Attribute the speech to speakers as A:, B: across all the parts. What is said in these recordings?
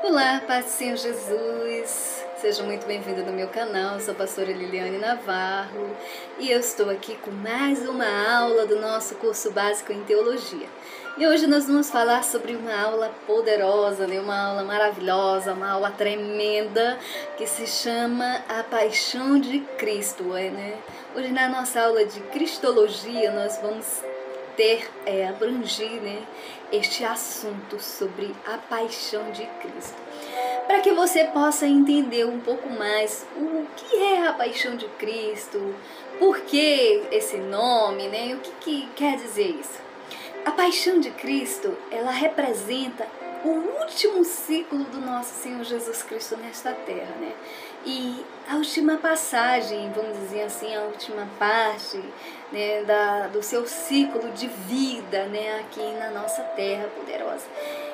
A: Olá, paz do Senhor Jesus, seja muito bem-vindo no meu canal. Eu sou a pastora Liliane Navarro e eu estou aqui com mais uma aula do nosso curso básico em teologia. E hoje nós vamos falar sobre uma aula poderosa, uma aula maravilhosa, uma aula tremenda que se chama A Paixão de Cristo. Hoje na nossa aula de Cristologia nós vamos abranger este assunto sobre a paixão de Cristo, para que você possa entender um pouco mais o que é a paixão de Cristo, por que esse nome, o que quer dizer isso. A paixão de Cristo, ela representa o último ciclo do nosso Senhor Jesus Cristo nesta terra, E a última passagem, vamos dizer assim, a última parte, do seu ciclo de vida, aqui na nossa terra poderosa.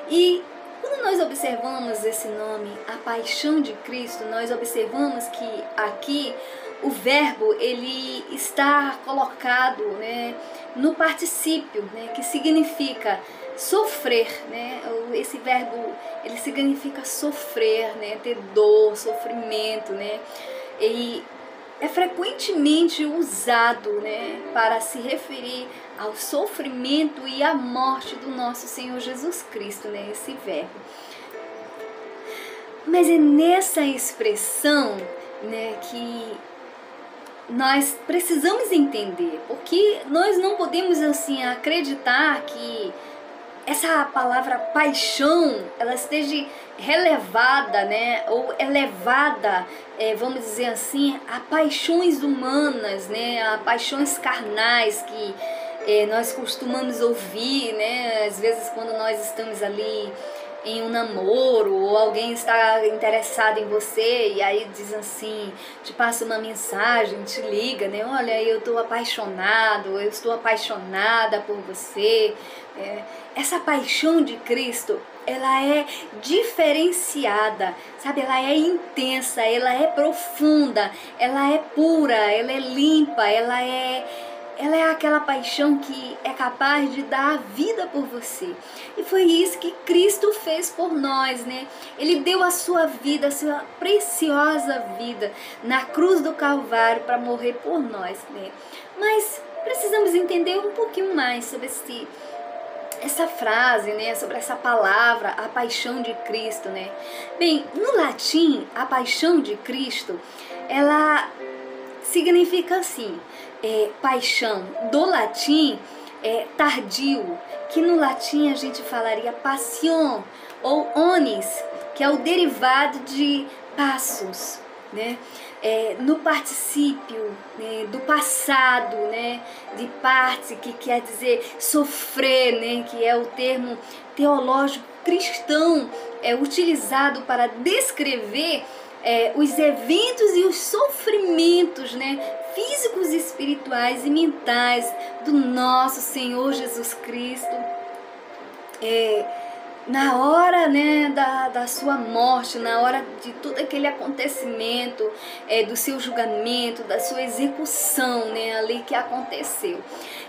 A: E quando nós observamos esse nome, a paixão de Cristo, nós observamos que aqui o verbo ele está colocado, no particípio, que significa sofrer, Esse verbo ele significa sofrer, ter dor, sofrimento, E é frequentemente usado, para se referir ao sofrimento e à morte do nosso Senhor Jesus Cristo, esse verbo. Mas é nessa expressão, que nós precisamos entender, porque nós não podemos assim acreditar que essa palavra paixão ela esteja relevada, ou elevada, vamos dizer assim, a paixões humanas, a paixões carnais que nós costumamos ouvir, às vezes quando nós estamos ali em um namoro, ou alguém está interessado em você e aí diz assim, te passa uma mensagem, te liga, olha, eu estou apaixonado, eu estou apaixonada por você. Essa paixão de Cristo, ela é diferenciada, sabe? Ela é intensa, ela é profunda, ela é pura, ela é limpa, ela é aquela paixão que é capaz de dar a vida por você. E foi isso que Cristo fez por nós, Ele deu a sua vida, a sua preciosa vida na cruz do Calvário para morrer por nós, Mas precisamos entender um pouquinho mais sobre essa frase, sobre essa palavra, a paixão de Cristo, Bem, no latim, a paixão de Cristo, ela significa assim, paixão do latim é tardio, que no latim a gente falaria passion ou onis, que é o derivado de passus, no particípio, do passado, de parte, que quer dizer sofrer, que é o termo teológico cristão utilizado para descrever os eventos e os sofrimentos, físicos, espirituais e mentais do nosso Senhor Jesus Cristo, na hora da sua morte, na hora de todo aquele acontecimento, do seu julgamento, da sua execução, ali que aconteceu.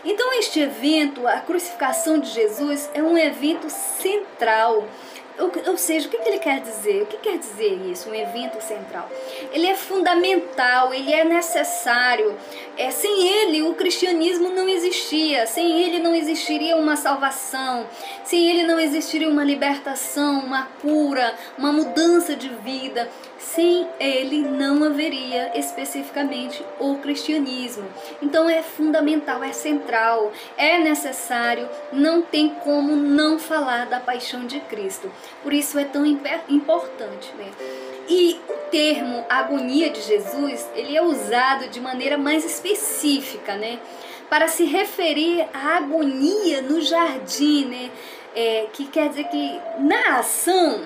A: Então este evento, a crucificação de Jesus, é um evento central. Ou seja, o que ele quer dizer? O que quer dizer isso, um evento central? Ele é fundamental, ele é necessário. Sem ele, o cristianismo não existia. Sem ele não existiria uma salvação. Sem ele não existiria uma libertação, uma cura, uma mudança de vida. Sem ele não haveria especificamente o cristianismo. Então é fundamental, é central, é necessário, não tem como não falar da paixão de Cristo. Por isso é tão importante, E o termo agonia de Jesus, ele é usado de maneira mais específica, para se referir à agonia no jardim, que quer dizer que na ação,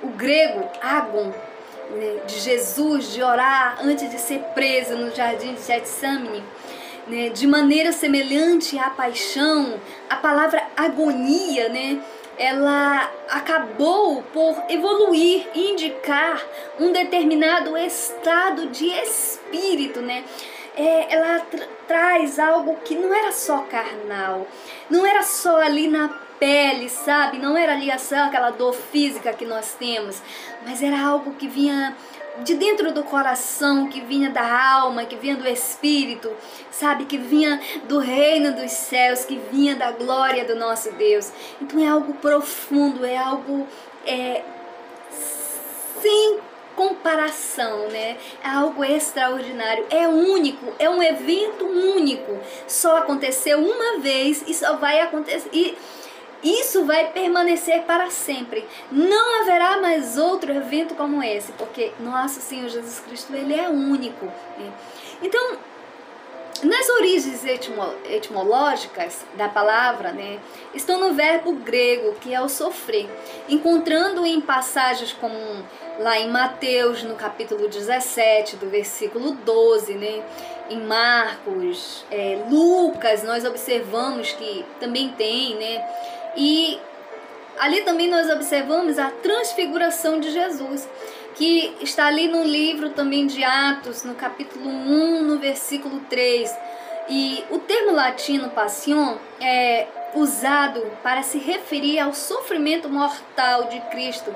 A: o grego agon, de Jesus, de orar antes de ser preso no jardim de Getsemane, de maneira semelhante à paixão, a palavra agonia, ela acabou por evoluir e indicar um determinado estado de espírito, ela traz algo que não era só carnal, não era só ali na pele, sabe? Não era ali só aquela dor física que nós temos, mas era algo que vinha de dentro do coração, que vinha da alma, que vinha do espírito, sabe? Que vinha do reino dos céus, que vinha da glória do nosso Deus. Então é algo profundo, é algo sem comparação, né? É algo extraordinário, é único, é um evento único. Só aconteceu uma vez e só vai acontecer. E isso vai permanecer para sempre. Não haverá mais outro evento como esse, porque nosso Senhor Jesus Cristo, Ele é único, né? Então, nas origens etimológicas da palavra, né, estão no verbo grego, que é o sofrer, encontrando em passagens como lá em Mateus, no capítulo 17, do versículo 12, né, em Marcos, Lucas, nós observamos que também tem, né, e ali também nós observamos a transfiguração de Jesus, que está ali no livro também de Atos, no capítulo 1, no versículo 3. E o termo latino passion é usado para se referir ao sofrimento mortal de Cristo,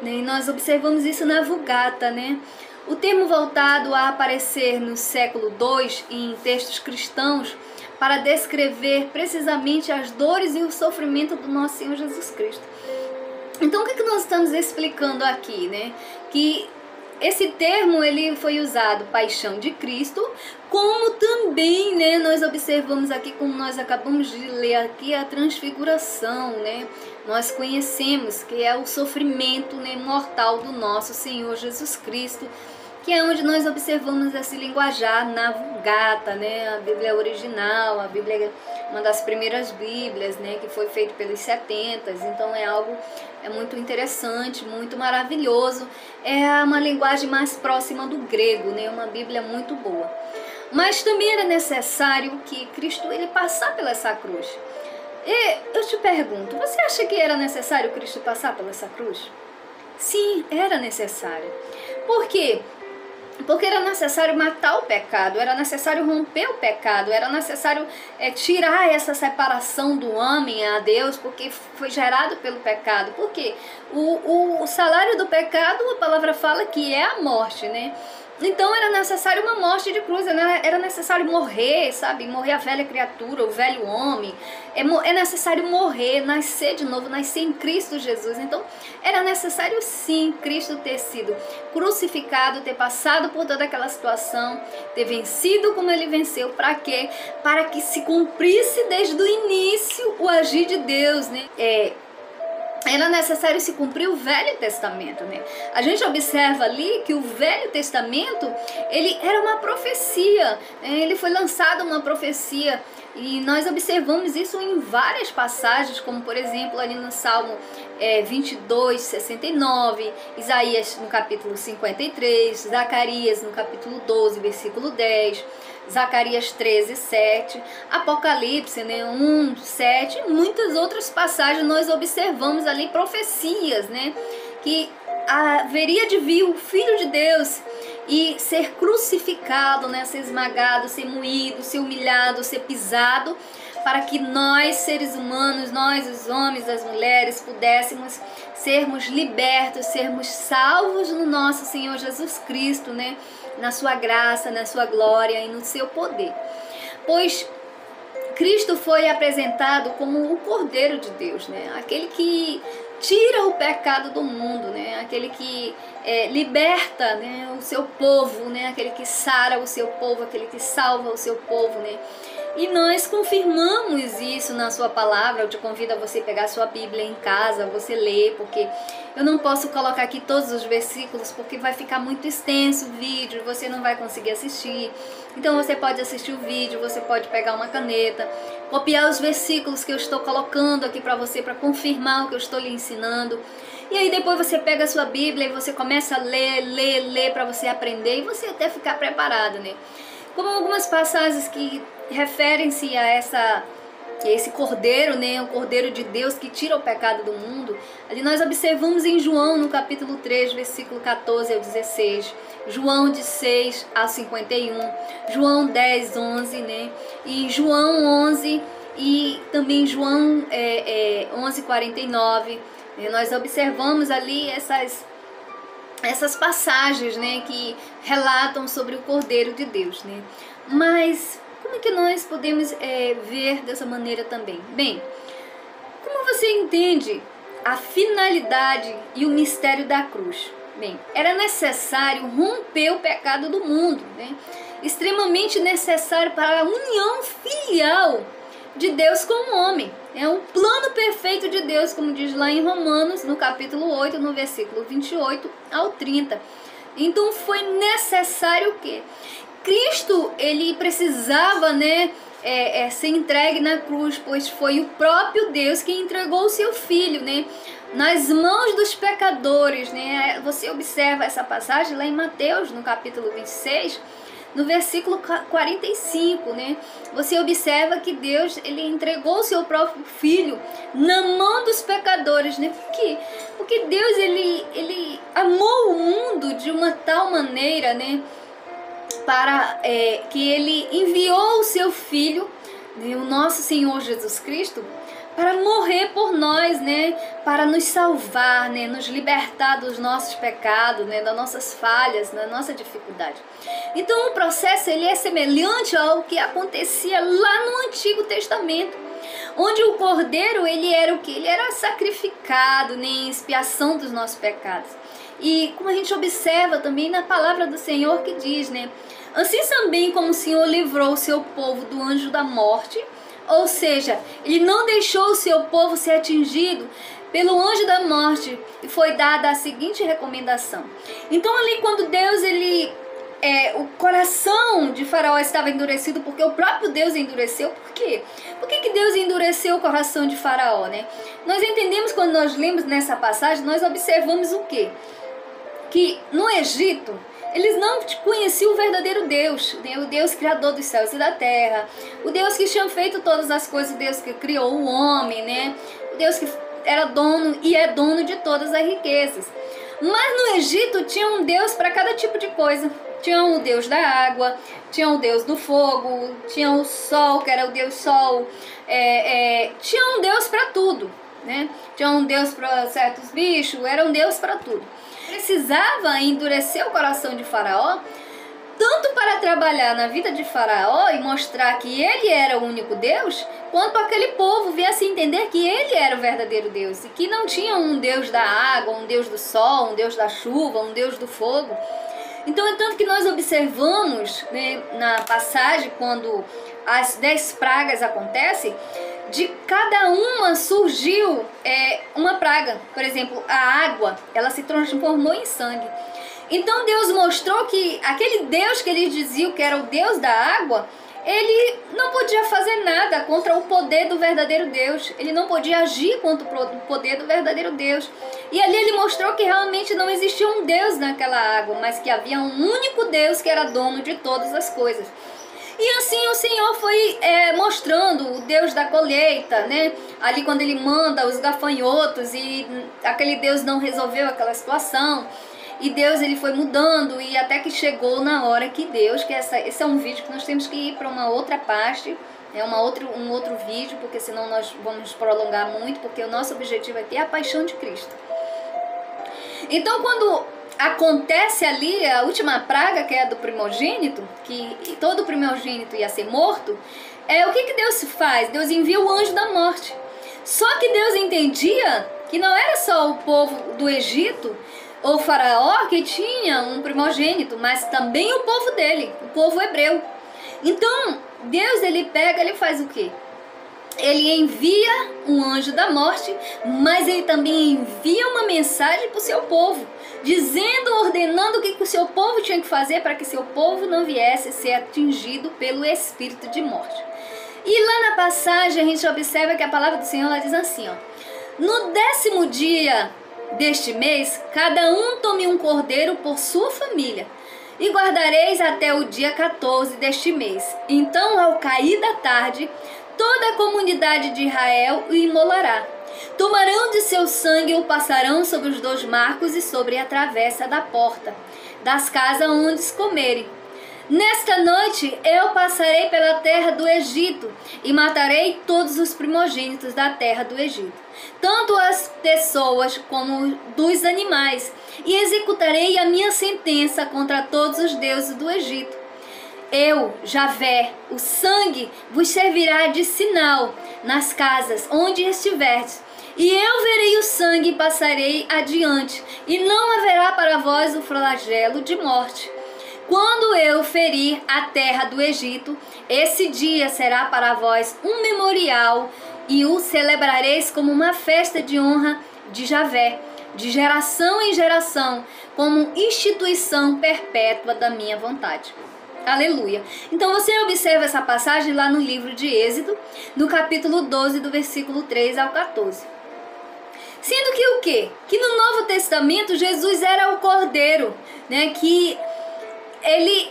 A: né? E nós observamos isso na Vulgata, né? O termo voltado a aparecer no século II em textos cristãos para descrever precisamente as dores e o sofrimento do nosso Senhor Jesus Cristo. Então, o que nós estamos explicando aqui, né? Que esse termo ele foi usado, paixão de Cristo, como também, né, nós observamos aqui, como nós acabamos de ler aqui, a transfiguração, né? Nós conhecemos que é o sofrimento, né, mortal do nosso Senhor Jesus Cristo, que é onde nós observamos esse linguajar na Vulgata, né? A Bíblia original, a Bíblia, uma das primeiras Bíblias, né? Que foi feita pelos 70, então é algo muito interessante, muito maravilhoso. É uma linguagem mais próxima do grego, né? Uma Bíblia muito boa. Mas também era necessário que Cristo ele passar pela essa cruz. E eu te pergunto, você acha que era necessário Cristo passar pela essa cruz? Sim, era necessário. Por quê? Porque era necessário matar o pecado, era necessário romper o pecado, era necessário tirar essa separação do homem a Deus, porque foi gerado pelo pecado. Porque o salário do pecado, a palavra fala que é a morte, né? Então era necessário uma morte de cruz, era necessário morrer, sabe? Morrer a velha criatura, o velho homem. É necessário morrer, nascer de novo, nascer em Cristo Jesus. Então era necessário sim Cristo ter sido crucificado, ter passado por toda aquela situação, ter vencido como ele venceu. Para quê? Para que se cumprisse desde o início o agir de Deus, né? Era necessário se cumprir o Velho Testamento, né? A gente observa ali que o Velho Testamento, ele era uma profecia, né? Ele foi lançado uma profecia e nós observamos isso em várias passagens, como por exemplo ali no Salmo 22, 69, Isaías no capítulo 53, Zacarias no capítulo 12, versículo 10, Zacarias 13, 7, Apocalipse, né, 1, 7, e muitas outras passagens nós observamos ali profecias, né, que haveria de vir o Filho de Deus e ser crucificado, né, ser esmagado, ser moído, ser humilhado, ser pisado, para que nós, seres humanos, nós, os homens, as mulheres, pudéssemos sermos libertos, sermos salvos no nosso Senhor Jesus Cristo, né, na sua graça, na sua glória e no seu poder. Pois Cristo foi apresentado como o Cordeiro de Deus, né? Aquele que tira o pecado do mundo, né? Aquele que liberta, né, o seu povo, né? Aquele que sara o seu povo, aquele que salva o seu povo, né? E nós confirmamos isso na sua palavra. Eu te convido a você pegar a sua Bíblia em casa, você ler, porque eu não posso colocar aqui todos os versículos, porque vai ficar muito extenso o vídeo, você não vai conseguir assistir. Então você pode assistir o vídeo, você pode pegar uma caneta, copiar os versículos que eu estou colocando aqui para você, para confirmar o que eu estou lhe ensinando. E aí depois você pega a sua Bíblia e você começa a ler para você aprender e você até ficar preparado, né? Como algumas passagens que referem-se a esse cordeiro, né, o cordeiro de Deus que tira o pecado do mundo. Ali nós observamos em João, no capítulo 3, versículo 14 ao 16, João de 6 a 51, João 10, 11, né, e João 11 e também João 11, 49. Nós observamos ali essas passagens, né, que relatam sobre o Cordeiro de Deus, né. Mas como é que nós podemos ver dessa maneira também? Bem, como você entende a finalidade e o mistério da cruz? Bem, era necessário romper o pecado do mundo, né? Extremamente necessário para a união filial de Deus com o homem. É um plano perfeito de Deus, como diz lá em Romanos, no capítulo 8, no versículo 28 ao 30. Então foi necessário o quê? Cristo, ele precisava, né, ser entregue na cruz, pois foi o próprio Deus que entregou o seu Filho, né, nas mãos dos pecadores, né. Você observa essa passagem lá em Mateus, no capítulo 26, no versículo 45, né, você observa que Deus, ele entregou o seu próprio Filho na mão dos pecadores, né. Por quê? Porque Deus, ele amou o mundo de uma tal maneira, né, para que ele enviou o seu Filho, né, o nosso Senhor Jesus Cristo, para morrer por nós, né, para nos salvar, né, nos libertar dos nossos pecados, né, das nossas falhas, da nossa dificuldade. Então o processo, ele é semelhante ao que acontecia lá no Antigo Testamento, onde o Cordeiro, ele era o que? Ele era sacrificado, né, em expiação dos nossos pecados. E como a gente observa também na palavra do Senhor que diz, né, assim também como o Senhor livrou o seu povo do anjo da morte, ou seja, ele não deixou o seu povo ser atingido pelo anjo da morte, e foi dada a seguinte recomendação. Então ali quando Deus, o coração de Faraó estava endurecido, porque o próprio Deus endureceu. Por quê? Por que Deus endureceu o coração de Faraó, né? Nós entendemos, quando nós lemos nessa passagem, nós observamos o quê? Que no Egito, eles não conheciam o verdadeiro Deus, né? O Deus criador dos céus e da terra, o Deus que tinha feito todas as coisas, o Deus que criou o homem, né? O Deus que era dono e é dono de todas as riquezas. Mas no Egito tinha um Deus para cada tipo de coisa. Tinha o Deus da água, tinha o Deus do fogo, tinha o sol, que era o Deus sol, tinha um Deus para tudo, né? Tinha um Deus para certos bichos, era um Deus para tudo. Precisava endurecer o coração de Faraó, tanto para trabalhar na vida de Faraó e mostrar que ele era o único Deus, quanto para aquele povo viesse a entender que ele era o verdadeiro Deus, e que não tinha um Deus da água, um Deus do sol, um Deus da chuva, um Deus do fogo. Então é tanto que nós observamos, né, na passagem, quando as 10 pragas acontecem, de cada uma surgiu uma praga. Por exemplo, a água, ela se transformou em sangue. Então Deus mostrou que aquele Deus que eles diziam que era o Deus da água, ele não podia fazer nada contra o poder do verdadeiro Deus. Ele não podia agir contra o poder do verdadeiro Deus. E ali ele mostrou que realmente não existia um Deus naquela água, mas que havia um único Deus que era dono de todas as coisas. E assim o Senhor foi mostrando o Deus da colheita, né? Ali quando ele manda os gafanhotos e aquele Deus não resolveu aquela situação. E Deus, ele foi mudando, e até que chegou na hora que Deus, que esse é um vídeo que nós temos que ir para uma outra parte, um outro vídeo, porque senão nós vamos prolongar muito, porque o nosso objetivo aqui é a paixão de Cristo. Então quando acontece ali a última praga, que é a do primogênito, que todo primogênito ia ser morto, o que Deus faz? Deus envia o anjo da morte. Só que Deus entendia que não era só o povo do Egito, ou Faraó, que tinha um primogênito, mas também o povo dele, o povo hebreu. Então Deus, ele faz o quê? Ele envia um anjo da morte, mas ele também envia uma mensagem para o seu povo, dizendo, ordenando o que o seu povo tinha que fazer para que seu povo não viesse a ser atingido pelo espírito de morte. E lá na passagem a gente observa que a palavra do Senhor, ela diz assim, ó: no 10º dia deste mês, cada um tome um cordeiro por sua família, e guardareis até o dia 14 deste mês. Então, ao cair da tarde, toda a comunidade de Israel o imolará. Tomarão de seu sangue e o passarão sobre os 2 marcos e sobre a travessa da porta das casas onde comerem. Nesta noite eu passarei pela terra do Egito e matarei todos os primogênitos da terra do Egito, tanto as pessoas como dos animais, e executarei a minha sentença contra todos os deuses do Egito. Eu, Javé, o sangue vos servirá de sinal nas casas onde estiverdes, e eu verei o sangue e passarei adiante, e não haverá para vós o flagelo de morte. Quando eu ferir a terra do Egito, esse dia será para vós um memorial, e o celebrareis como uma festa de honra de Javé, de geração em geração, como instituição perpétua da minha vontade. Aleluia. Então você observa essa passagem lá no livro de Êxodo, no capítulo 12, do versículo 3 ao 14. Sendo que o quê? Que no Novo Testamento Jesus era o Cordeiro, né? Que ele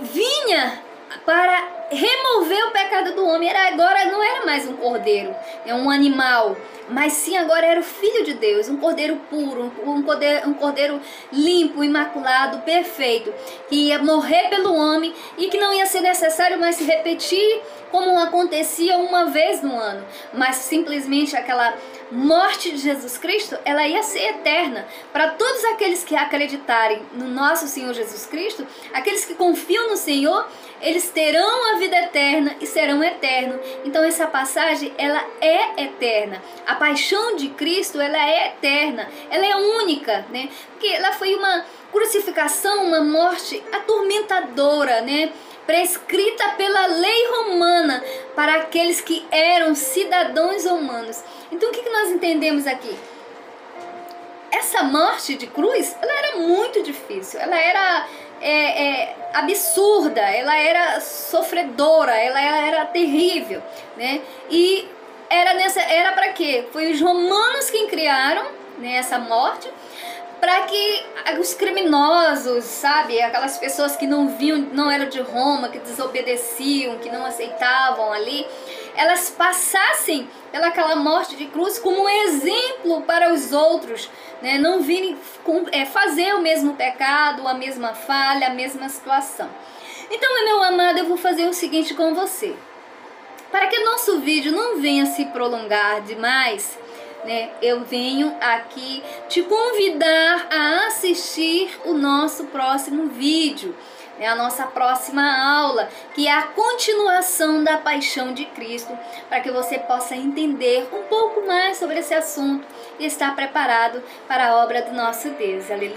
A: vinha para remover o pecado do homem. Agora não era mais um cordeiro, um animal, mas sim agora era o Filho de Deus, um cordeiro puro, um cordeiro limpo, imaculado, perfeito, que ia morrer pelo homem e que não ia ser necessário mais se repetir como acontecia uma vez no ano, mas simplesmente aquela morte de Jesus Cristo, ela ia ser eterna para todos aqueles que acreditarem no nosso Senhor Jesus Cristo. Aqueles que confiam no Senhor, eles terão a vida eterna e serão eternos. Então essa passagem, ela é eterna. A paixão de Cristo, ela é eterna, ela é única, né? Porque ela foi uma crucificação, uma morte atormentadora, né? Prescrita pela lei romana para aqueles que eram cidadãos romanos. Então o que nós entendemos aqui? Essa morte de cruz, ela era muito difícil, ela era absurda, ela era sofredora, ela era terrível, né? E era para quê? Foi os romanos quem criaram, né, essa morte, para que os criminosos, sabe, aquelas pessoas que não viam, não eram de Roma, que desobedeciam, que não aceitavam ali, elas passassem pelaquela morte de cruz como um exemplo para os outros, né? Não virem fazer o mesmo pecado, a mesma falha, a mesma situação. Então, meu amado, eu vou fazer o seguinte com você. Para que nosso vídeo não venha se prolongar demais, né, eu venho aqui te convidar a assistir o nosso próximo vídeo, né, a nossa próxima aula, que é a continuação da paixão de Cristo, para que você possa entender um pouco mais sobre esse assunto e estar preparado para a obra do nosso Deus. Aleluia.